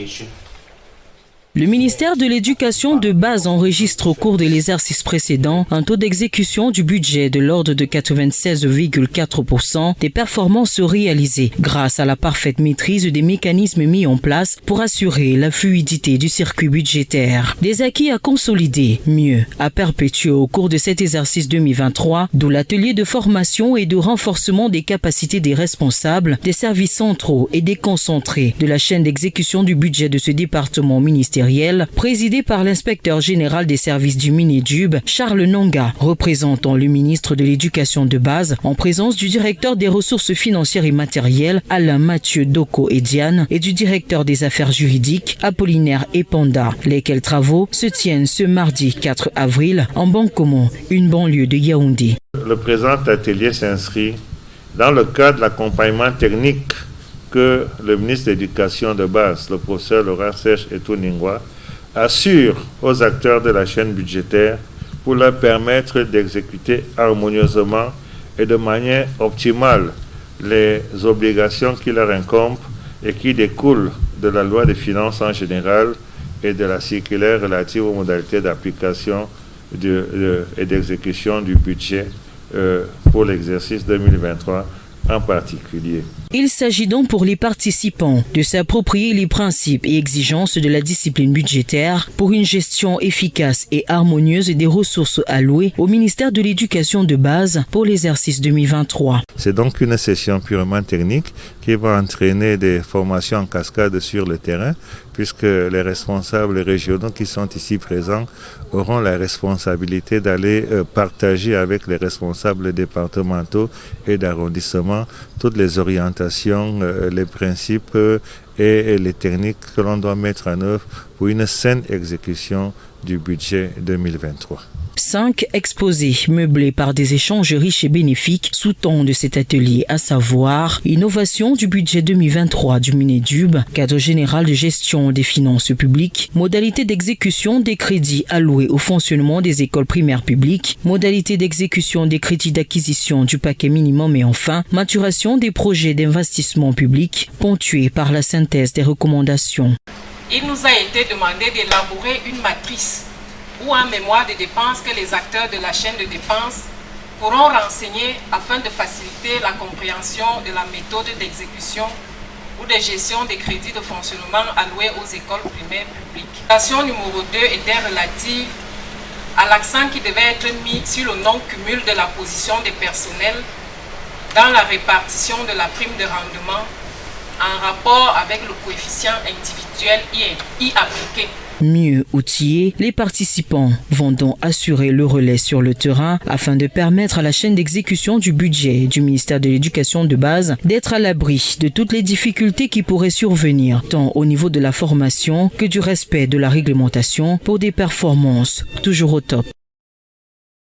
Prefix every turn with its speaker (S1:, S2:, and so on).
S1: education.
S2: Le ministère de l'Éducation de base enregistre au cours de l'exercice précédent un taux d'exécution du budget de l'ordre de 96,4% des performances réalisées grâce à la parfaite maîtrise des mécanismes mis en place pour assurer la fluidité du circuit budgétaire. Des acquis à consolider, mieux à perpétuer au cours de cet exercice 2023, d'où l'atelier de formation et de renforcement des capacités des responsables, des services centraux et déconcentrés de la chaîne d'exécution du budget de ce département ministériel, présidé par l'inspecteur général des services du Minedub, Charles Nonga, représentant le ministre de l'Éducation de base, en présence du directeur des ressources financières et matérielles, Alain Mathieu Doko Ediane, et du directeur des affaires juridiques, Apollinaire Epanda, lesquels travaux se tiennent ce mardi 4 avril en Bankomo, une banlieue de Yaoundé.
S3: Le présent atelier s'inscrit dans le cadre de l'accompagnement technique que le ministre de l'Éducation de base, le professeur Laurent Serge Etou-Ningwa, assure aux acteurs de la chaîne budgétaire pour leur permettre d'exécuter harmonieusement et de manière optimale les obligations qui leur incombent et qui découlent de la loi des finances en général et de la circulaire relative aux modalités d'application et d'exécution du budget pour l'exercice 2023 en particulier.
S2: Il s'agit donc pour les participants de s'approprier les principes et exigences de la discipline budgétaire pour une gestion efficace et harmonieuse des ressources allouées au ministère de l'Éducation de base pour l'exercice 2023.
S3: C'est donc une session purement technique qui va entraîner des formations en cascade sur le terrain, puisque les responsables régionaux qui sont ici présents auront la responsabilité d'aller partager avec les responsables départementaux et d'arrondissement toutes les orientations, les principes et les techniques que l'on doit mettre en œuvre pour une saine exécution du budget 2023.
S2: 5 exposés meublés par des échanges riches et bénéfiques sous-tendent cet atelier, à savoir innovation du budget 2023 du Minedub, cadre général de gestion des finances publiques, modalité d'exécution des crédits alloués au fonctionnement des écoles primaires publiques, modalité d'exécution des crédits d'acquisition du paquet minimum et enfin maturation des projets d'investissement public ponctués par la synthèse des recommandations.
S4: Il nous a été demandé d'élaborer une matrice ou un mémoire de dépenses que les acteurs de la chaîne de dépenses pourront renseigner afin de faciliter la compréhension de la méthode d'exécution ou de gestion des crédits de fonctionnement alloués aux écoles primaires publiques. L'action numéro 2 était relative à l'accent qui devait être mis sur le non-cumul de la position des personnels dans la répartition de la prime de rendement en rapport avec le coefficient individuel y appliqué.
S2: Mieux outillés, les participants vont donc assurer le relais sur le terrain afin de permettre à la chaîne d'exécution du budget du ministère de l'Éducation de base d'être à l'abri de toutes les difficultés qui pourraient survenir, tant au niveau de la formation que du respect de la réglementation pour des performances toujours au top.